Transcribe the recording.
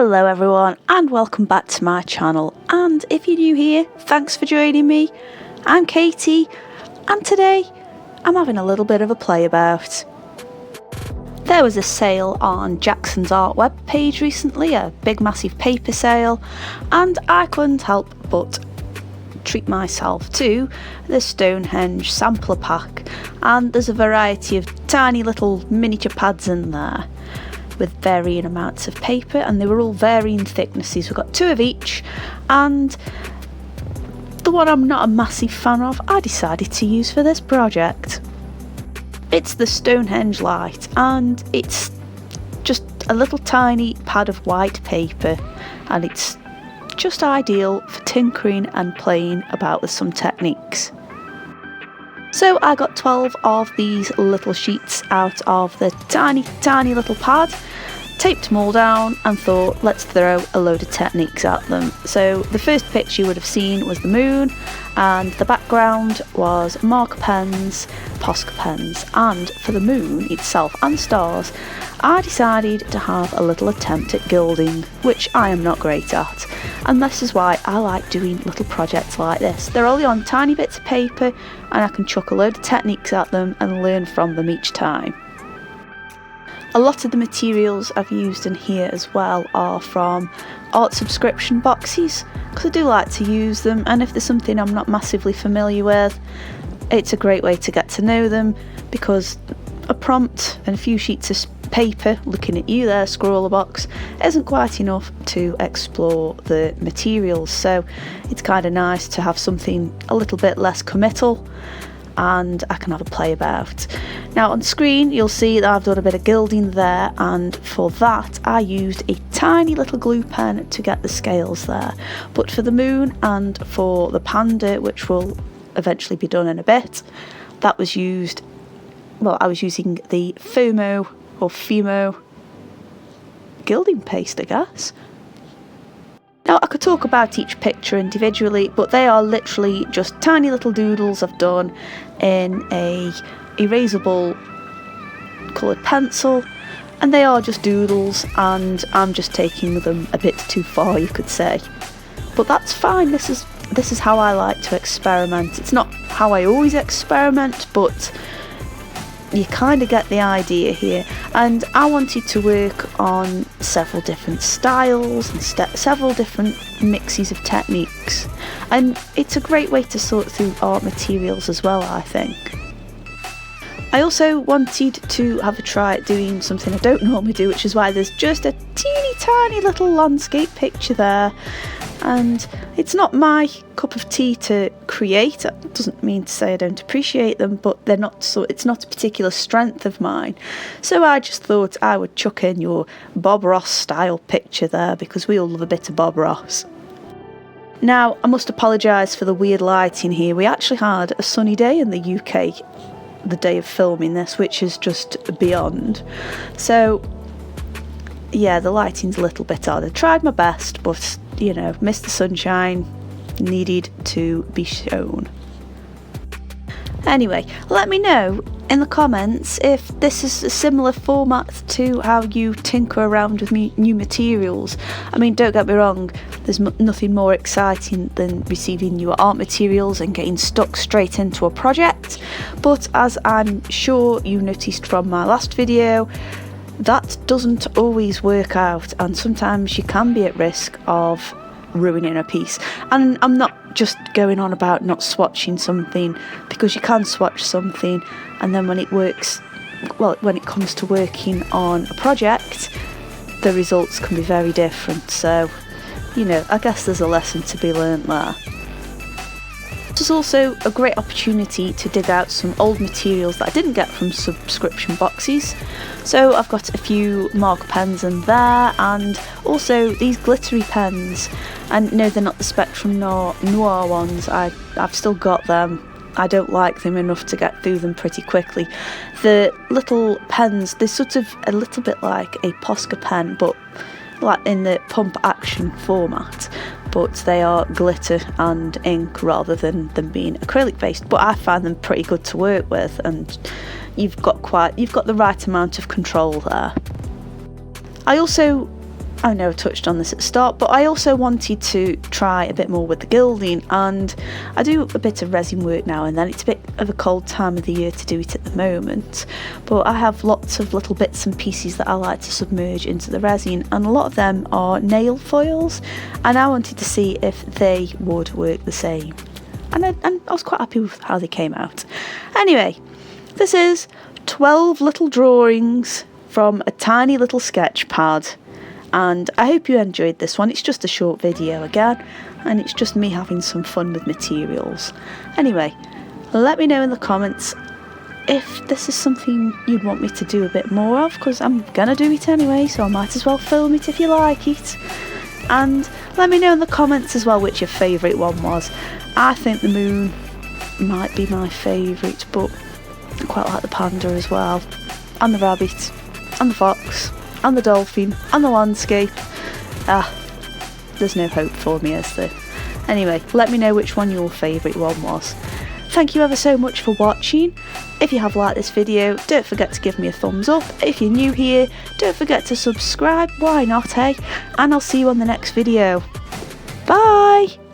Hello everyone and welcome back to my channel, and if you're new here, thanks for joining me. I'm Katie and today I'm having a little bit of a play about. There was a sale on Jackson's art web page recently, a big massive paper sale, and I couldn't help but treat myself to the Stonehenge sampler pack, and there's a variety of tiny little miniature pads in there with varying amounts of paper, and they were all varying thicknesses. We've got two of each, and the one I'm not a massive fan of I decided to use for this project. It's the Stonehenge Light, and it's just a little tiny pad of white paper, and it's just ideal for tinkering and playing about with some techniques. So I got 12 of these little sheets out of the tiny little pad, taped them all down and thought, let's throw a load of techniques at them. So the first picture you would have seen was the moon, and the background was marker pens, Posca pens, and for the moon itself and stars I decided to have a little attempt at gilding, which I am not great at, and this is why I like doing little projects like this. They're only on tiny bits of paper and I can chuck a load of techniques at them and learn from them each time. A lot of the materials I've used in here as well are from art subscription boxes, because I do like to use them, and if there's something I'm not massively familiar with, it's a great way to get to know them, because a prompt and a few sheets of paper looking at you there, scroller box, isn't quite enough to explore the materials. So it's kind of nice to have something a little bit less committal and I can have a play about. Now on screen you'll see that I've done a bit of gilding there, and for that I used a tiny little glue pen to get the scales there. But for the moon and for the panda, which will eventually be done in a bit, that was used, well, I was using the Fimo gilding paste, I guess. Now I could talk about each picture individually, but they are literally just tiny little doodles I've done in a erasable coloured pencil, and they are just doodles and I'm just taking them a bit too far, you could say. But that's fine, this is how I like to experiment. It's not how I always experiment, but you kind of get the idea here, and I wanted to work on several different styles and several different mixes of techniques, and it's a great way to sort through art materials as well, I think. I also wanted to have a try at doing something I don't normally do, which is why there's just a teeny tiny little landscape picture there. And it's not my cup of tea to create. That doesn't mean to say I don't appreciate them, but they're not so. It's not a particular strength of mine. So I just thought I would chuck in your Bob Ross style picture there, because we all love a bit of Bob Ross. Now I must apologise for the weird lighting here. We actually had a sunny day in the UK the day of filming this, which is just beyond. So yeah, the lighting's a little bit odd. I tried my best, but you know, Mr. Sunshine needed to be shown. Anyway, let me know in the comments if this is a similar format to how you tinker around with new materials. I mean, don't get me wrong, there's nothing more exciting than receiving new art materials and getting stuck straight into a project, but as I'm sure you noticed from my last video, that doesn't always work out, and sometimes you can be at risk of ruining a piece. And I'm not just going on about not swatching something, because you can swatch something and then when it works, well, when it comes to working on a project, the results can be very different. So, you know, I guess there's a lesson to be learnt there. This is also a great opportunity to dig out some old materials that I didn't get from subscription boxes. So I've got a few marker pens in there, and also these glittery pens. And no, they're not the Spectrum Noir ones. I've still got them. I don't like them enough to get through them pretty quickly. The little pens, they're sort of a little bit like a Posca pen, but like in the pump action format, but they are glitter and ink rather than them being acrylic based. But I find them pretty good to work with, and you've got the right amount of control there. I also I know I touched on this at the start, but I also wanted to try a bit more with the gilding, and I do a bit of resin work now and then. It's a bit of a cold time of the year to do it at the moment, but I have lots of little bits and pieces that I like to submerge into the resin, and a lot of them are nail foils, and I wanted to see if they would work the same, and I was quite happy with how they came out. Anyway, this is 12 little drawings from a tiny little sketch pad. And I hope you enjoyed this one. It's just a short video again, and it's just me having some fun with materials. Anyway, let me know in the comments if this is something you'd want me to do a bit more of, because I'm gonna do it anyway, so I might as well film it if you like it. And let me know in the comments as well which your favourite one was. I think the moon might be my favourite, but I quite like the panda as well, and the rabbit, and the fox, and the dolphin, and the landscape. There's no hope for me, is there? Anyway, let me know which one your favourite one was. Thank you ever so much for watching. If you have liked this video, don't forget to give me a thumbs up. If you're new here, don't forget to subscribe, why not, eh? And I'll see you on the next video. Bye!